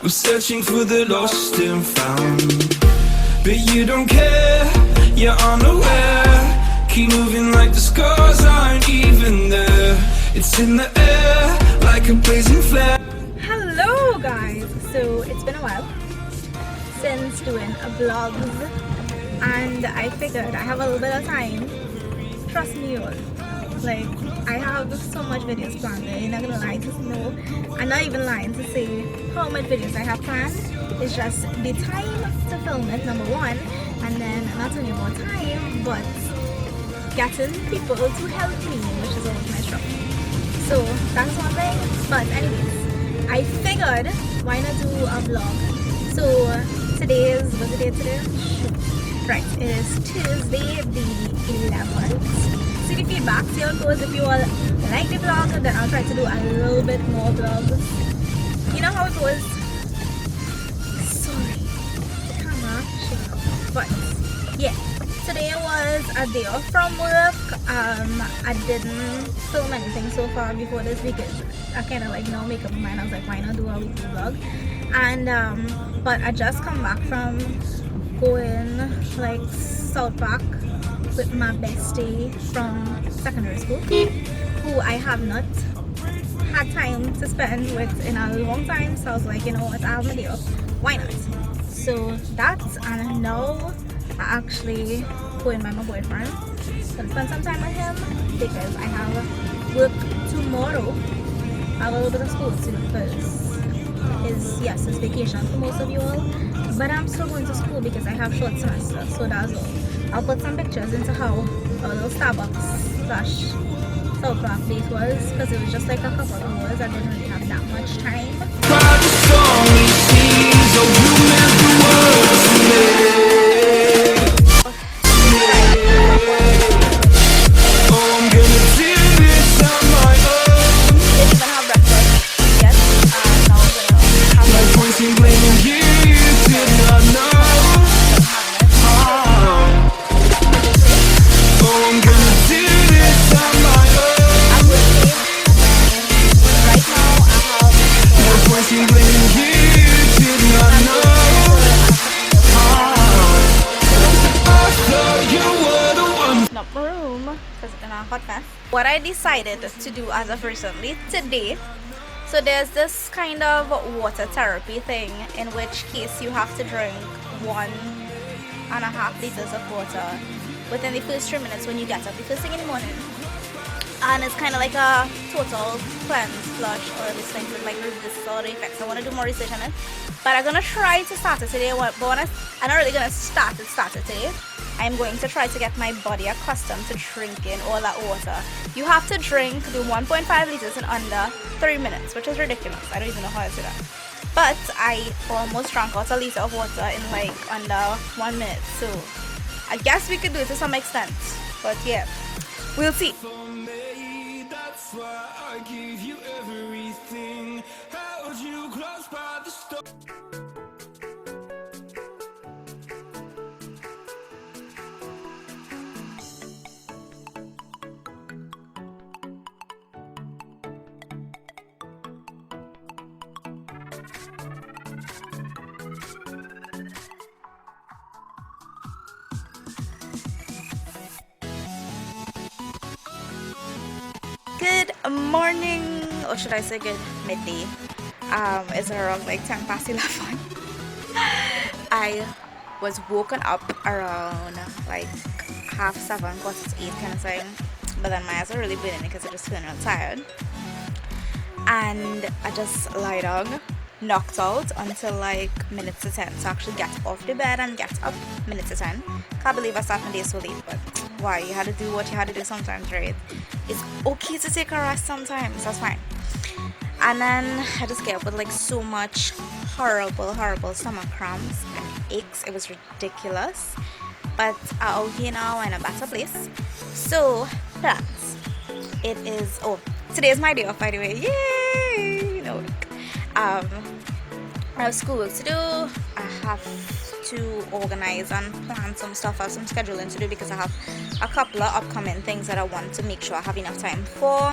We're searching for the lost and found, but you don't care, you're unaware. Keep moving like the scars aren't even there. It's in the air like a blazing flare. Hello guys, so it's been a while since doing a vlog, and I figured I have a little bit of time. Trust me all, like I have so much videos planned. I'm not gonna lie to know, I'm not even lying to say how much videos I have planned. It's just the time to film it, number one, and then not only more time but getting people to help me, which is always my struggle. So that's one thing. But anyways, I figured why not do a vlog. So today is, what's the date today? Right, it is Tuesday the 11th. See the feedback, see how it goes. If you all like the vlog, then I'll try to do a little bit more vlogs. You know how it goes. Sorry, camera shaking up. But yeah, today was a day off from work. I didn't film anything so far before this because I kind of like now make up my mind. I was like, why not do a weekly vlog? And but I just come back from going like South Park with my bestie from secondary school, who I have not had time to spend with in a long time. So I was like, you know what, I have a day off, why not? So that's, and now I actually going by my boyfriend. Gonna spend some time with him because I have work tomorrow. I have a little bit of school to do because it's vacation for most of you all, but I'm still going to school because I have short semester. So that's all. I'll put some pictures into how our little Starbucks slash South Park date was, because it was just like a couple of hours. I didn't really have that much time. What I decided to do as of recently today, so there's this kind of water therapy thing, in which case you have to drink 1.5 liters of water within the first 3 minutes when you get up the first thing in the morning. And it's kind of like a total cleanse, flush, or at least things with like resist all the effects. I want to do more research on it, but I'm gonna try to start it today. But I'm not really gonna start it today. I'm going to try to get my body accustomed to drinking all that water. You have to drink the 1.5 liters in under 3 minutes, which is ridiculous. I don't even know how to do that. But I almost drank out a liter of water in like under 1 minute. So I guess we could do it to some extent. But yeah, we'll see. That's why I give you everything. Held you close by the storm. Good morning, or should I say good midday. It's around like 10 past 11. I was woken up around like 7:30, 8:45 kind of thing, but then my eyes are really bleeding because I just feeling real tired, and I just lie down, knocked out until like minutes to 10 to actually get off the bed and get up. Minutes to 10. Can't believe I started my day so late, but why? You had to do what you had to do sometimes, right? It's okay to take a rest sometimes, that's fine. And then I just get up with like so much horrible stomach cramps and aches. It was ridiculous, but I'm okay now in a better place. So plans, it is, oh, today is my day off, by the way. Yay! No, I have schoolwork to do. I have to organize and plan some stuff. I have some scheduling to do because I have a couple of upcoming things that I want to make sure I have enough time for.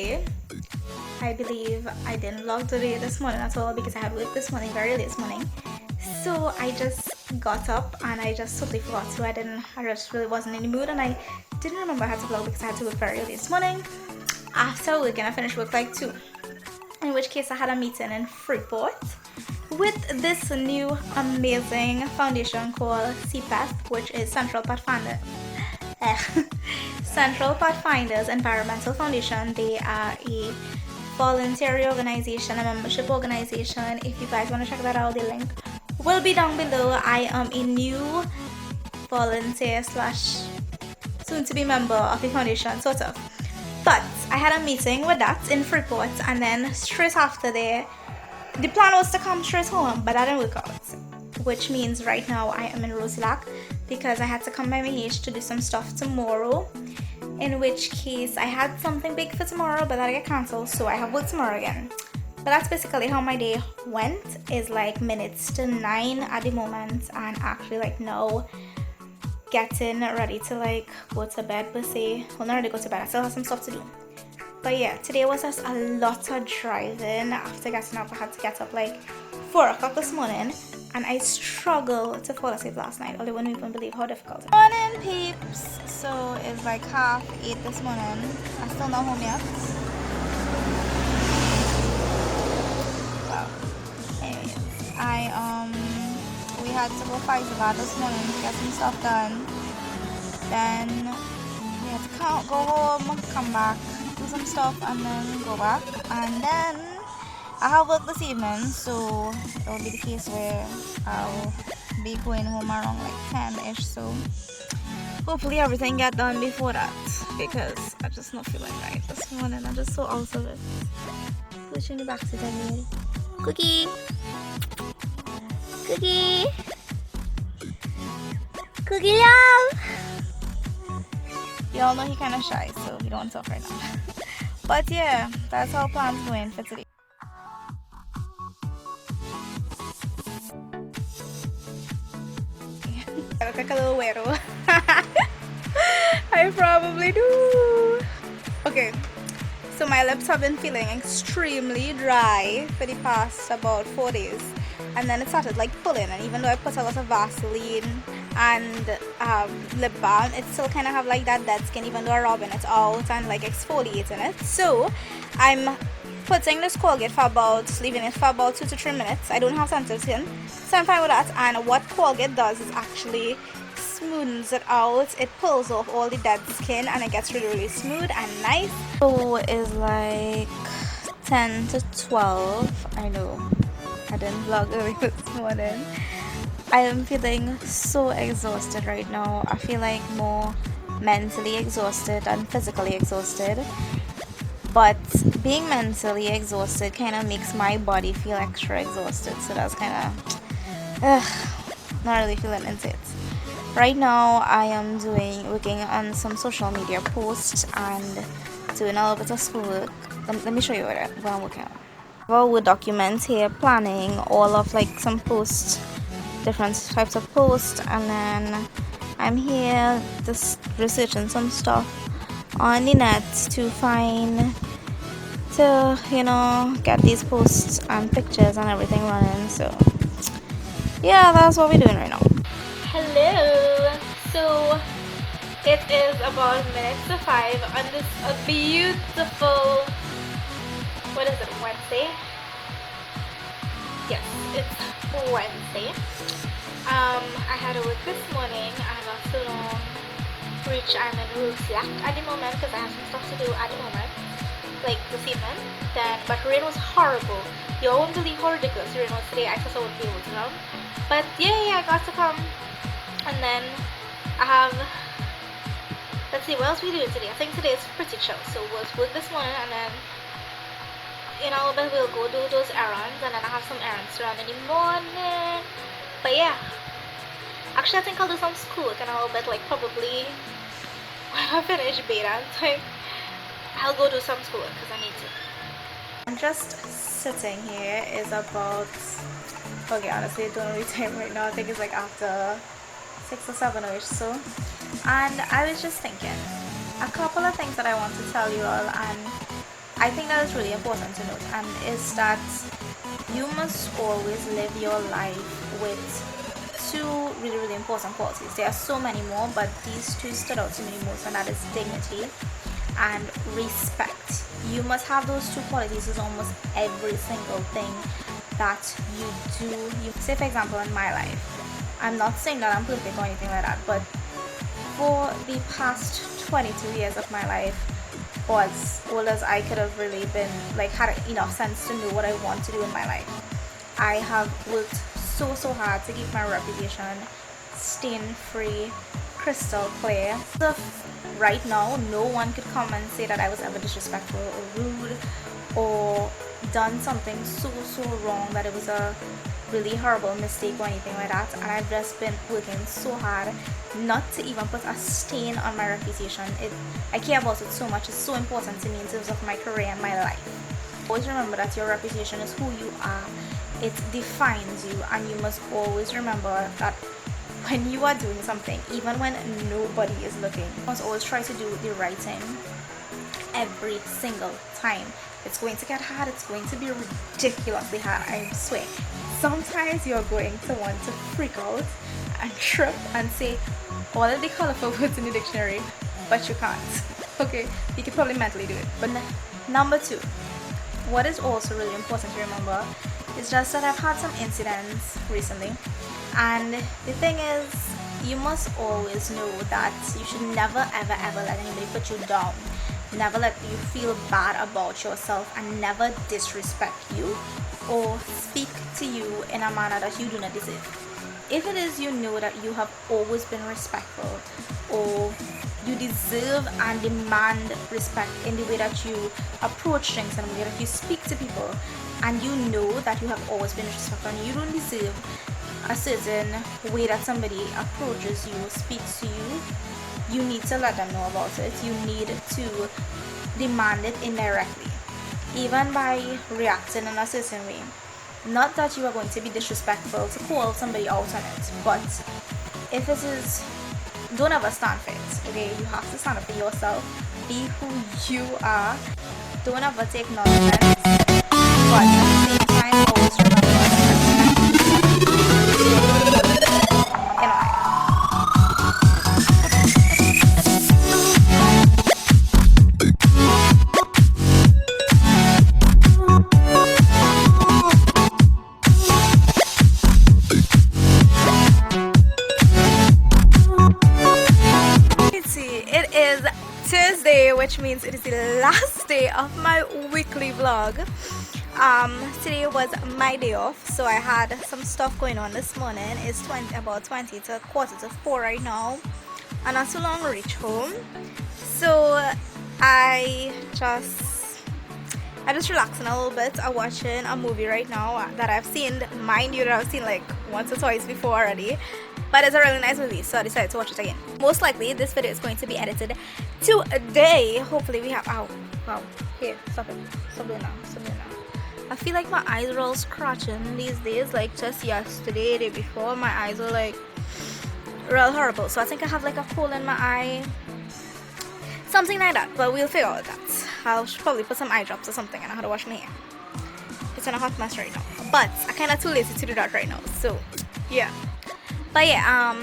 Friday. I believe I didn't vlog today this morning at all because I had work this morning, very late this morning. So I just got up and I just totally forgot to. I just really wasn't in the mood, and I didn't remember I had to vlog because I had to work very early this morning. After working, I finished work like 2. In which case I had a meeting in Freeport with this new amazing foundation called CPATH, which is Central Pathfinders Environmental Foundation. They are a voluntary organization, a membership organization. If you guys want to check that out, the link will be down below. I am a new volunteer slash soon to be member of the foundation, sort of. But I had a meeting with that in Freeport, and then straight after there, the plan was to come straight home, but that didn't work out. Which means right now I am in Rosilac because I had to come by my age to do some stuff tomorrow. In which case I had something big for tomorrow, but that got cancelled, so I have work tomorrow again. But that's basically how my day went. Is like minutes to 9 at the moment, and actually like now getting ready to like go to bed per se. Well, not ready to go to bed, I still have some stuff to do. But yeah, today was just a lot of driving. After getting up, I had to get up like 4 o'clock this morning, and I struggled to fall asleep last night. Only wouldn't even believe how difficult. Morning, peeps. So it's like 7:30 this morning. I'm still not home yet. Wow. Anyways, we had to go Pfizer this morning to get some stuff done. Then we had to go home, come back, do some stuff, and then go back. And then I have work this evening, so it will be the case where I'll be going home around like 10ish. So hopefully everything get done before that, because I'm just not feeling right this morning. I'm just so out of it. Pushing the back seat again. Cookie! Cookie! Cookie love! Y'all know he kind of shy, so we don't talk right now. But yeah, that's how plans going for today. I look like a little weirdo. I probably do. Okay, so my lips have been feeling extremely dry for the past about 4 days, and then it started like pulling, and even though I put a lot of Vaseline and lip balm, it still kind of have like that dead skin even though I'm rubbing it out and like exfoliating it. So I'm putting this Colgate for leaving it for about 2 to 3 minutes. I don't have sensitive skin, so I'm fine with that. And what Colgate does is actually smooths it out. It pulls off all the dead skin and it gets really, really smooth and nice. So it's like 10 to 12. I know I didn't vlog early this morning. I am feeling so exhausted right now. I feel like more mentally exhausted than physically exhausted. But being mentally exhausted kind of makes my body feel extra exhausted. So that's kind of not really feeling into it. Right now I am working on some social media posts and doing a little bit of schoolwork. Let me show you what I'm working on. I have a Word document here, planning all of like some posts, different types of posts, and then I'm here just researching some stuff on the net to get these posts and pictures and everything running. So yeah, that's what we're doing right now. Hello. So it is about minutes to 5 on this beautiful, what is it, Wednesday? Yes, it's Wednesday. I had to work this morning. I have a salon which I'm in Rosilac at the moment because I have some stuff to do at the moment, like this evening. But rain was horrible. You won't believe how ridiculous rain was today. I thought I wouldn't be able to come, but yeah, I got to come. And then I have, let's see, what else we doing today? I think today is pretty chill. So we'll work this morning, and then in a little bit we'll go do those errands, and then I have some errands to run in the morning. But yeah, actually I think I'll do some schoolwork in a little bit, like probably when I finish beta time, I'll go do some schoolwork because I need to. I'm just sitting here. It's about, okay, honestly I don't know the time right now. I think it's like after 6 or 7 or so. And I was just thinking a couple of things that I want to tell you all, and I think that is really important to note, and is that you must always live your life with two really, really important qualities. There are so many more, but these two stood out to me most, and that is dignity and respect. You must have those two qualities in almost every single thing that you do. You say, for example, in my life, I'm not saying that I'm perfect or anything like that, but for the past 22 years of my life, or as old as I could have really been, like had enough sense to know what I want to do in my life, I have worked so hard to keep my reputation stain free, crystal clear. So right now, no one could come and say that I was ever disrespectful or rude or done something so wrong that it was a really horrible mistake or anything like that. And I've just been working so hard not to even put a stain on my reputation. I care about it so much. It's so important to me in terms of my career and my life. Always remember that your reputation is who you are. It defines you, and you must always remember that when you are doing something, even when nobody is looking, you must always try to do the right thing every single time. It's going to get hard. It's going to be ridiculously hard, I swear. Sometimes you're going to want to freak out and trip and say all of the colorful words in the dictionary, but you can't. Okay, you can probably mentally do it. But number two, what is also really important to remember is just that I've had some incidents recently, and the thing is, you must always know that you should never ever let anybody put you down, never let you feel bad about yourself, and never disrespect you or speak to you in a manner that you do not deserve. If it is you know that you have always been respectful, or you deserve and demand respect in the way that you approach things and the way that you speak to people, and you know that you have always been respectful and you don't deserve a certain way that somebody approaches you, speaks to you, you need to let them know about it. You need to demand it indirectly, even by reacting in a certain way. Not that you are going to be disrespectful to call somebody out on it, but if it is, don't ever stand for it, okay? You have to stand up for yourself, be who you are, don't ever take nonsense, but at the same time, always remember Tuesday, which means it is the last day of my weekly vlog. Today was my day off, so I had some stuff going on this morning. It's about 20 to quarter to 4 right now, and not too long reach home. So I just relaxing a little bit. I'm watching a movie right now that I've seen, mind you, that I've seen like once or twice before already. But it's a really nice movie, so I decided to watch it again. Most likely, this video is going to be edited today. Hopefully, we have. Ow, wow. Here, stop it. Stop doing now. Stop doing now. I feel like my eyes are all scratching these days. Like just yesterday, the day before, my eyes were like real horrible. So I think I have like a hole in my eye, something like that. But we'll figure out that. I'll probably put some eye drops or something, and I have to wash my hair. It's in a hot mess right now, but I kind of too lazy to do that right now. So yeah. But yeah,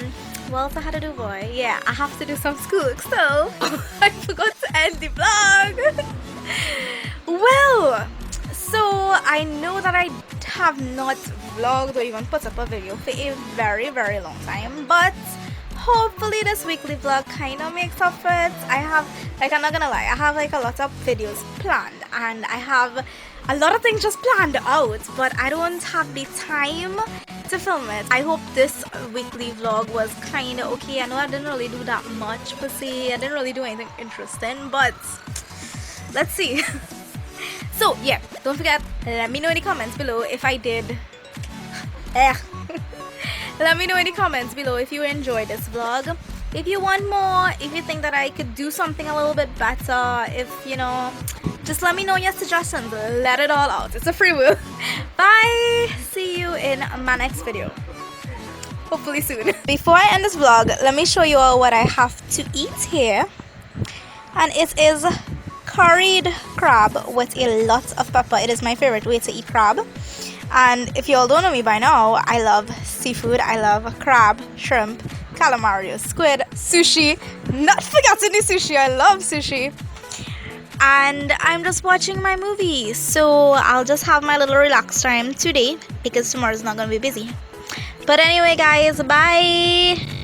what else I had to do, boy? Yeah, I have to do some schoolwork, so I forgot to end the vlog. Well, so I know that I have not vlogged or even put up a video for a very long time, but hopefully this weekly vlog kind of makes up for it. I have, like, I'm not gonna lie, I have like a lot of videos planned, and I have a lot of things just planned out, but I don't have the time to film it. I hope this weekly vlog was kind of okay. I know I didn't really do that much per se. I didn't really do anything interesting, but let's see. So yeah, don't forget, let me know in the comments below if I did let me know in the comments below if you enjoyed this vlog, if you want more, if you think that I could do something a little bit better, if you know, just let me know your suggestions. Let it all out. It's a free will. Bye. See you in my next video. Hopefully soon. Before I end this vlog, let me show you all what I have to eat here. And it is curried crab with a lot of pepper. It is my favorite way to eat crab. And if you all don't know me by now, I love seafood. I love crab, shrimp, calamari, squid, sushi. Not forgetting the sushi. I love sushi. And I'm just watching my movie. So I'll just have my little relaxed time today because tomorrow's not going to be busy. But anyway, guys, bye.